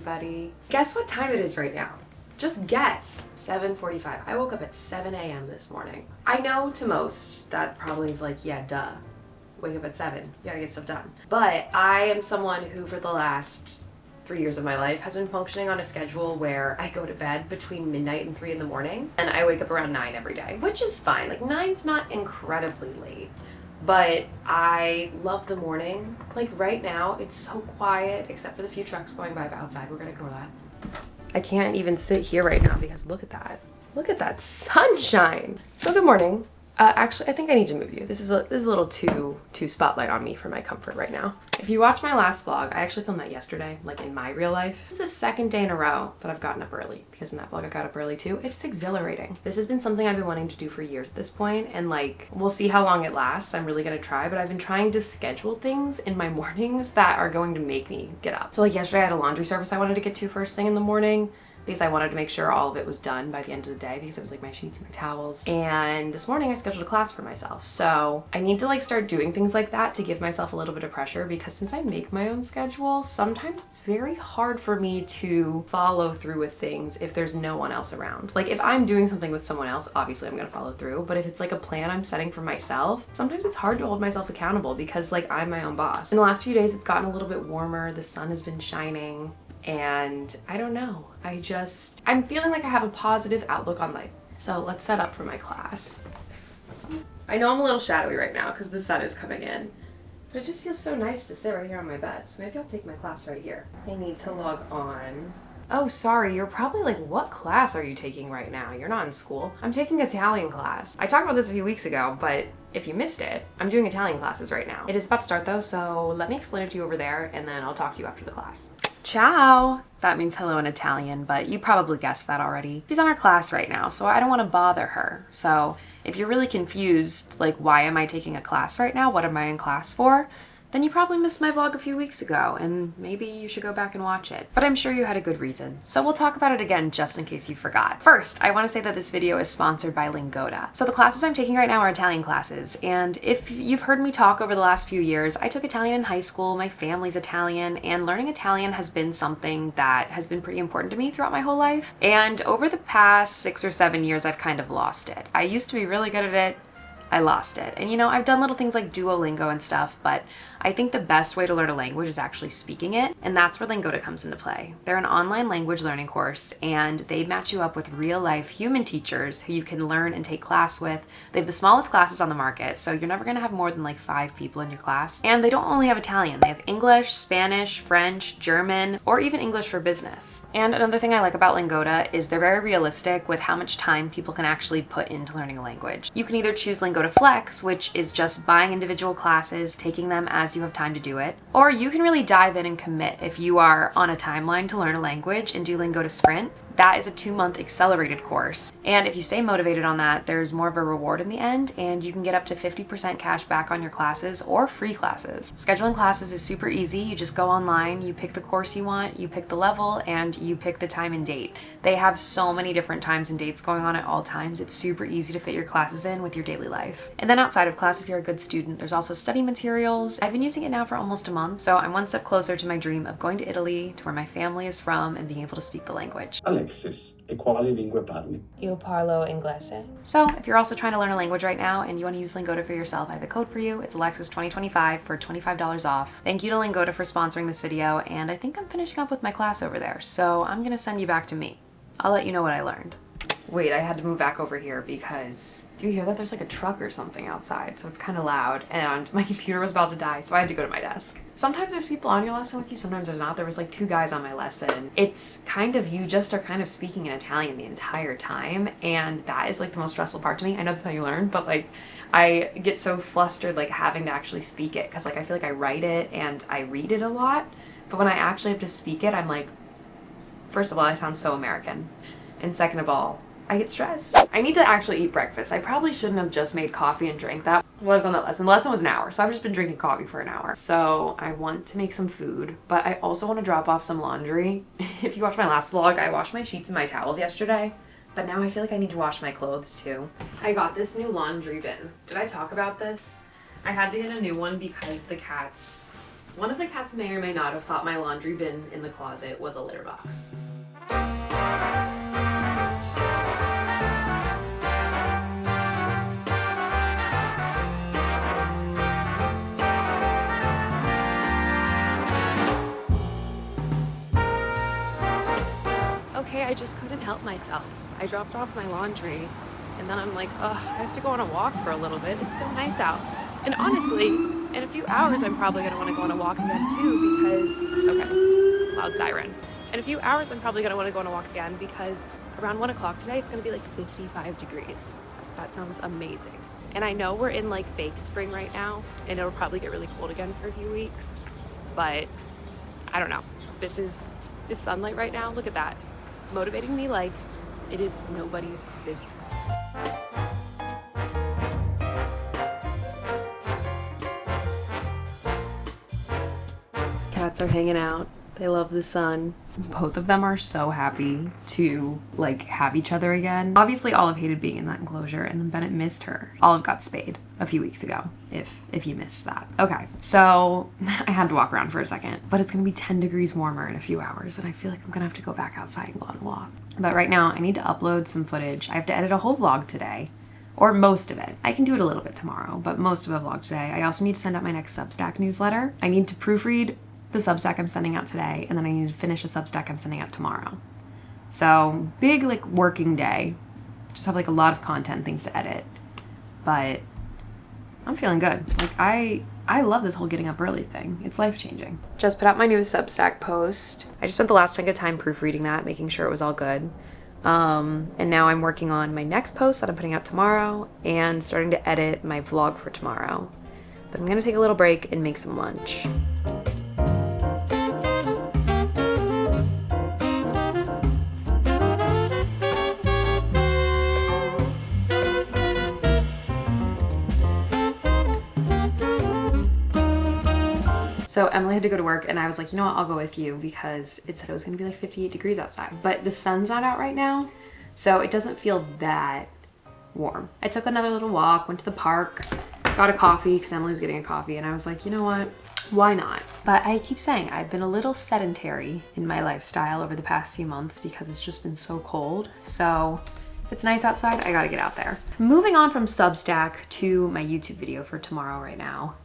everybody. Guess what time it is right now? Just guess. 7:45. I woke up at 7 a.m. this morning. I know to most that probably is like, yeah, duh. Wake up at 7. You gotta get stuff done. But I am someone who for the last 3 years of my life has been functioning on a schedule where I go to bed between midnight and 3 in the morning and I wake up around 9 every day, which is fine. Like 9's not incredibly late, but I love the morning. Like right now it's so quiet except for the few trucks going by outside. We're gonna ignore that. I can't even sit here right now because look at that. Look at that sunshine. So good morning. Actually, I think I need to move you. This is a little too spotlight on me for my comfort right now. If you watched my last vlog, I actually filmed that yesterday, like in my real life. This is the second day in a row that I've gotten up early because in that vlog I got up early too. It's exhilarating. This has been something I've been wanting to do for years at this point, and like, we'll see how long it lasts. I'm really gonna try, but I've been trying to schedule things in my mornings that are going to make me get up. So like yesterday I had a laundry service I wanted to get to first thing in the morning, because I wanted to make sure all of it was done by the end of the day because it was like my sheets and my towels. And this morning I scheduled a class for myself. So I need to like start doing things like that to give myself a little bit of pressure, because since I make my own schedule, sometimes it's very hard for me to follow through with things if there's no one else around. Like if I'm doing something with someone else, obviously I'm gonna follow through, but if it's like a plan I'm setting for myself, sometimes it's hard to hold myself accountable because like I'm my own boss. In the last few days it's gotten a little bit warmer, the sun has been shining, and I don't know, I'm feeling like I have a positive outlook on life. So let's set up for my class. I know I'm a little shadowy right now because the sun is coming in, but it just feels so nice to sit right here on my bed. So maybe I'll take my class right here. I need to log on. Oh, sorry, you're probably like, what class are you taking right now? You're not in school. I'm taking Italian class. I talked about this a few weeks ago, but if you missed it, I'm doing Italian classes right now. It is about to start though, so let me explain it to you over there and then I'll talk to you after the class. Ciao! That means hello in Italian, but you probably guessed that already. She's on her class right now, so I don't want to bother her. So if you're really confused, like why am I taking a class right now? What am I in class for? Then you probably missed my vlog a few weeks ago, and maybe you should go back and watch it. But I'm sure you had a good reason. So we'll talk about it again just in case you forgot. First, I want to say that this video is sponsored by Lingoda. So the classes I'm taking right now are Italian classes, and if you've heard me talk over the last few years, I took Italian in high school, my family's Italian, and learning Italian has been something that has been pretty important to me throughout my whole life. And over the past 6 or 7 years, I've kind of lost it. I used to be really good at it. I lost it. And you know, I've done little things like Duolingo and stuff, but I think the best way to learn a language is actually speaking it, and that's where Lingoda comes into play. They're an online language learning course, and they match you up with real-life human teachers who you can learn and take class with. They have the smallest classes on the market, so you're never gonna have more than like 5 people in your class. And they don't only have Italian, they have English, Spanish, French, German, or even English for business. And another thing I like about Lingoda is they're very realistic with how much time people can actually put into learning a language. You can either choose Lingoda Flex, which is just buying individual classes, taking them as you have time to do it, or you can really dive in and commit if you are on a timeline to learn a language and do Lingoda Sprint. That is a 2-month accelerated course. And if you stay motivated on that, there's more of a reward in the end, and you can get up to 50% cash back on your classes or free classes. Scheduling classes is super easy. You just go online, you pick the course you want, you pick the level, and you pick the time and date. They have so many different times and dates going on at all times. It's super easy to fit your classes in with your daily life. And then outside of class, if you're a good student, there's also study materials. I've been using it now for almost a month, so I'm one step closer to my dream of going to Italy, to where my family is from, and being able to speak the language. Alexis, e quali lingue parli? Io parlo inglese. So if you're also trying to learn a language right now and you want to use Lingoda for yourself, I have a code for you. It's Alexis 2025 for $25 off. Thank you to Lingoda for sponsoring this video, and I think I'm finishing up with my class over there, so I'm gonna send you back to me. I'll let you know what I learned. Wait, I had to move back over here because, do you hear that? There's like a truck or something outside, so it's kind of loud, and my computer was about to die, so I had to go to my desk. Sometimes there's people on your lesson with you, sometimes there's not. There was like 2 guys on my lesson. It's kind of, you just are kind of speaking in Italian the entire time, and that is like the most stressful part to me. I know that's how you learn, but like, I get so flustered like having to actually speak it, because like I feel like I write it and I read it a lot, but when I actually have to speak it, I'm like, first of all, I sound so American, and second of all, I get stressed. I need to actually eat breakfast. I probably shouldn't have just made coffee and drank that while I was on that lesson. The lesson was an hour, so I've just been drinking coffee for an hour. So I want to make some food, but I also want to drop off some laundry. If you watched my last vlog, I washed my sheets and my towels yesterday, but now I feel like I need to wash my clothes too. I got this new laundry bin. Did I talk about this? I had to get a new one because the cats One of the cats may or may not have thought my laundry bin in the closet was a litter box. Okay, I just couldn't help myself. I dropped off my laundry and then I'm like, ugh, I have to go on a walk for a little bit. It's so nice out. And honestly, in a few hours, I'm probably gonna wanna go on a walk again too because, okay, loud siren. In a few hours, I'm probably gonna wanna go on a walk again because around 1 o'clock today, it's gonna be like 55 degrees. That sounds amazing. And I know we're in like fake spring right now and it'll probably get really cold again for a few weeks, but I don't know. This sunlight right now, look at that. Motivating me like it is nobody's business. Cats are hanging out. They love the sun. Both of them are so happy to like have each other again. Obviously Olive hated being in that enclosure and then Bennett missed her. Olive got spayed a few weeks ago, if you missed that. Okay, so I had to walk around for a second, but it's gonna be 10 degrees warmer in a few hours and I feel like I'm gonna have to go back outside and go on a walk. But right now I need to upload some footage. I have to edit a whole vlog today. Or most of it. I can do it a little bit tomorrow, but most of a vlog today. I also need to send out my next Substack newsletter. I need to proofread the Substack I'm sending out today, and then I need to finish a Substack I'm sending out tomorrow. So big like working day. Just have like a lot of content, things to edit. But I'm feeling good. Like I love this whole getting up early thing. It's life-changing. Just put out my new Substack post. I just spent the last chunk of time proofreading that, making sure it was all good. And now I'm working on my next post that I'm putting out tomorrow and starting to edit my vlog for tomorrow. But I'm gonna take a little break and make some lunch. So Emily had to go to work and I was like, you know what, I'll go with you because it said it was gonna be like 58 degrees outside. But the sun's not out right now, so it doesn't feel that warm. I took another little walk, went to the park, got a coffee because Emily was getting a coffee and I was like, you know what, why not? But I keep saying I've been a little sedentary in my lifestyle over the past few months because it's just been so cold. So if it's nice outside, I gotta get out there. Moving on from Substack to my YouTube video for tomorrow right now.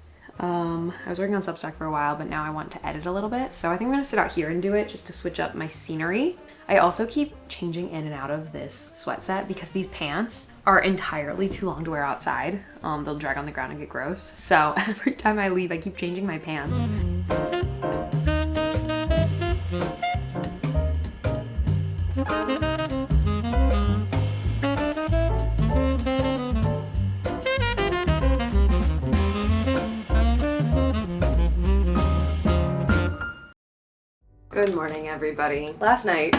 I was working on Substack for a while, but now I want to edit a little bit. So I think I'm gonna sit out here and do it just to switch up my scenery. I also keep changing in and out of this sweat set because these pants are entirely too long to wear outside. They'll drag on the ground and get gross. So every time I leave, I keep changing my pants. Good morning, everybody. Last night,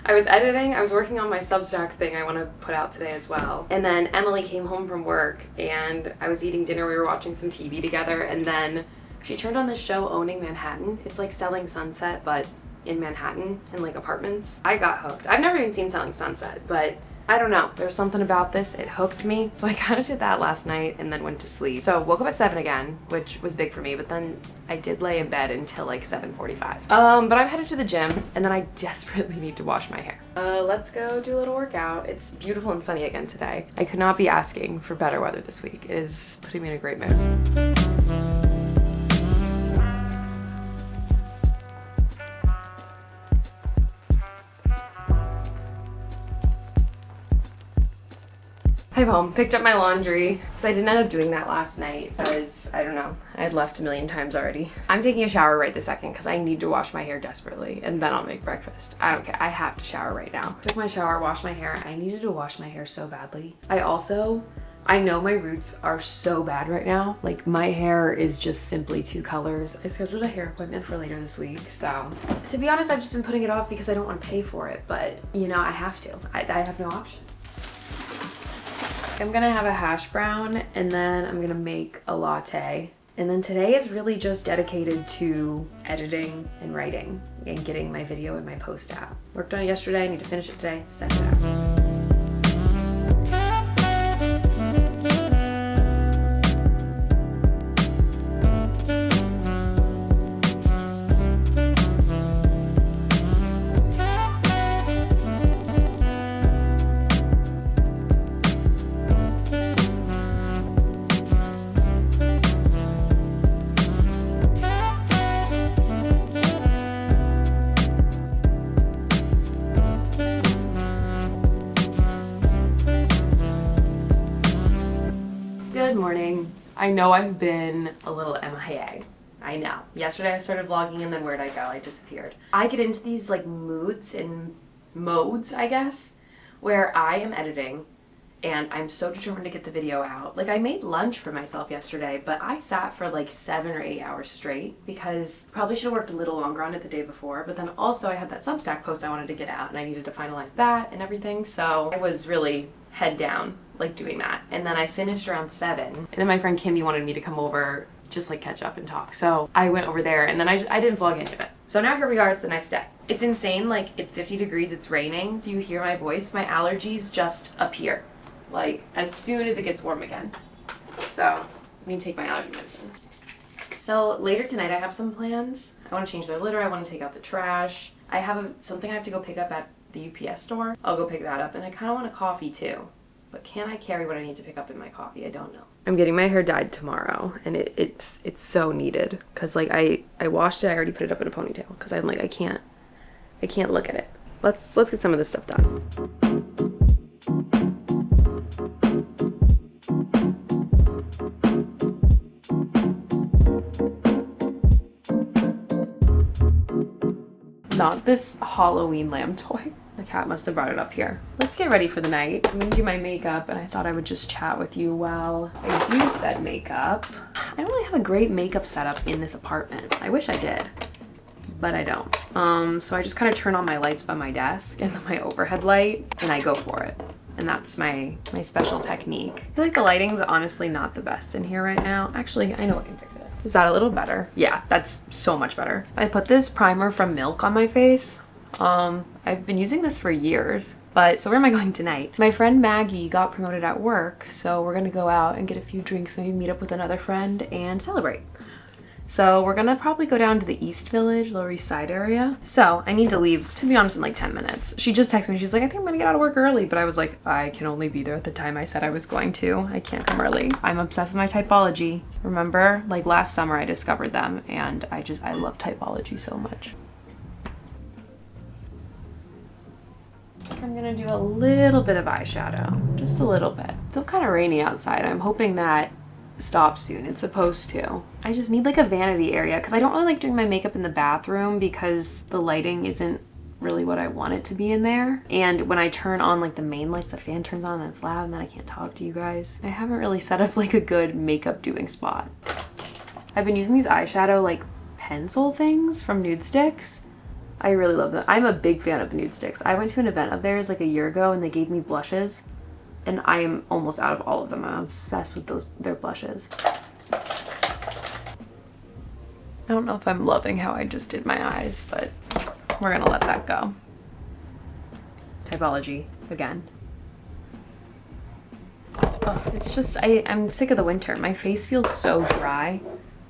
I was editing, I was working on my Substack thing I want to put out today as well. And then Emily came home from work and I was eating dinner, we were watching some TV together, and then she turned on this show, Owning Manhattan. It's like Selling Sunset, but in Manhattan, in like apartments. I got hooked. I've never even seen Selling Sunset, but I don't know, there's something about this, it hooked me. So I kind of did that last night and then went to sleep. So woke up at 7 again, which was big for me, but then I did lay in bed until like 7:45. But I'm headed to the gym and then I desperately need to wash my hair. Let's go do a little workout. It's beautiful and sunny again today. I could not be asking for better weather this week. It is putting me in a great mood. I'm home, picked up my laundry, because I didn't end up doing that last night because, I don't know, I had left a million times already. I'm taking a shower right this second because I need to wash my hair desperately and then I'll make breakfast. I don't care, I have to shower right now. Took my shower, washed my hair. I needed to wash my hair so badly. I know my roots are so bad right now. Like my hair is just simply 2 colors. I scheduled a hair appointment for later this week. So to be honest, I've just been putting it off because I don't want to pay for it, but you know, I have to. I have no option. I'm gonna have a hash brown and then I'm gonna make a latte. And then today is really just dedicated to editing and writing and getting my video and my post out. Worked on it yesterday, I need to finish it today, send it out. I know I've been a little MIA. I know. Yesterday I started vlogging and then where'd I go? I disappeared. I get into these like moods and modes, I guess, where I am editing and I'm so determined to get the video out. Like I made lunch for myself yesterday, but I sat for like 7 or 8 hours straight because probably should have worked a little longer on it the day before, but then also I had that Substack post I wanted to get out and I needed to finalize that and everything. So I was really head down like doing that. And then I finished around 7 and then my friend Kimmy wanted me to come over just like catch up and talk. So I went over there and then I didn't vlog any of it. So now here we are, it's the next day. It's insane, like it's 50 degrees, it's raining. Do you hear my voice? My allergies just appear. Like as soon as it gets warm again. So I need to take my allergy medicine. So later tonight I have some plans. I want to change their litter, I want to take out the trash. I have something I have to go pick up at the UPS store. I'll go pick that up and I kind of want a coffee too. But can I carry what I need to pick up in my coffee? I don't know. I'm getting my hair dyed tomorrow and it's so needed because like I washed it, I already put it up in a ponytail because I'm like I can't look at it. Let's get some of this stuff done. Not this Halloween lamb toy. The cat must have brought it up here. Let's get ready for the night. I'm gonna do my makeup and I thought I would just chat with you while I do set makeup. I don't really have a great makeup setup in this apartment. I wish I did, but I don't. So I just kind of turn on my lights by my desk and then my overhead light and I go for it. And that's my special technique. I feel like the lighting's honestly not the best in here right now. Actually, I know what can fix it. Is that a little better? Yeah, that's so much better. I put this primer from Milk on my face. I've been using this for years, but so where am I going tonight? My friend Maggie got promoted at work, so we're gonna go out and get a few drinks, maybe meet up with another friend and celebrate. So we're gonna probably go down to the East Village, Lower East Side area. So I need to leave, to be honest, in like 10 minutes. She just texted me, she's like, I think I'm gonna get out of work early, but I was like, I can only be there at the time I said I was going to. I can't come early. I'm obsessed with my typology. Remember, like last summer I discovered them and I love typology so much. I'm gonna do a little bit of eyeshadow, just a little bit. It's still kind of rainy outside. I'm hoping that stops soon. It's supposed to. I just need like a vanity area because I don't really like doing my makeup in the bathroom because the lighting isn't really what I want it to be in there. And when I turn on like the main lights, the fan turns on and it's loud and then I can't talk to you guys. I haven't really set up like a good makeup doing spot. I've been using these eyeshadow like pencil things from Nude Sticks. I really love them. I'm a big fan of Nude Sticks. I went to an event of theirs like a year ago and they gave me blushes and I am almost out of all of them. I'm obsessed with their blushes. I don't know if I'm loving how I just did my eyes, but we're gonna let that go. Typology again. Oh, it's just, I'm sick of the winter. My face feels so dry.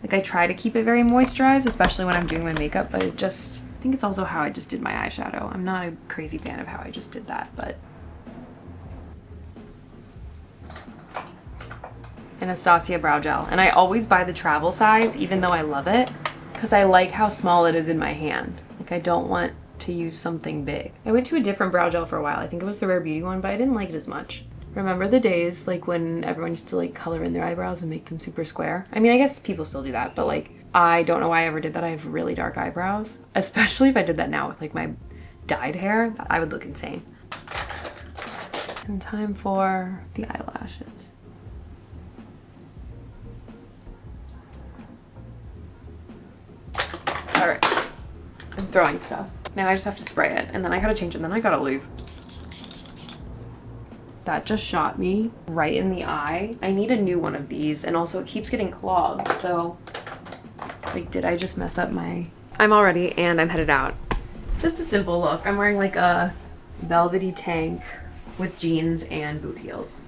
Like I try to keep it very moisturized, especially when I'm doing my makeup, but I think it's also how I just did my eyeshadow. I'm not a crazy fan of how I just did that, but. Anastasia brow gel. And I always buy the travel size, even though I love it, because I like how small it is in my hand. Like I don't want to use something big. I went to a different brow gel for a while. I think it was the Rare Beauty one, but I didn't like it as much. Remember the days like when everyone used to like color in their eyebrows and make them super square? I mean, I guess people still do that, but like I don't know why I ever did that. I have really dark eyebrows, especially if I did that now with like my dyed hair. I would look insane. And time for the eyelashes. All right, I'm throwing stuff. Now I just have to spray it and then I gotta change it and then I gotta leave. That just shot me right in the eye. I need a new one of these and also it keeps getting clogged. So like, did I just mess up I'm all ready and I'm headed out. Just a simple look. I'm wearing like a velvety tank with jeans and boot heels.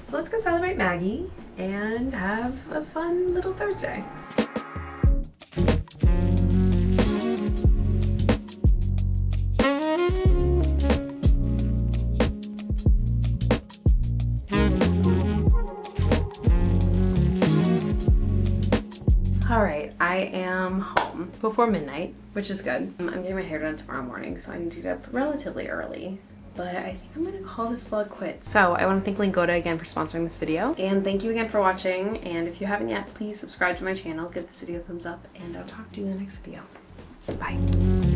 So let's go celebrate Maggie and have a fun little Thursday. All right, I am home before midnight, which is good. I'm getting my hair done tomorrow morning, so I need to get up relatively early. but I think I'm gonna call this vlog quits. So I want to thank Lingoda again for sponsoring this video, and thank you again for watching. And if you haven't yet, please subscribe to my channel, give this video a thumbs up, and I'll talk to you in the next video. Bye.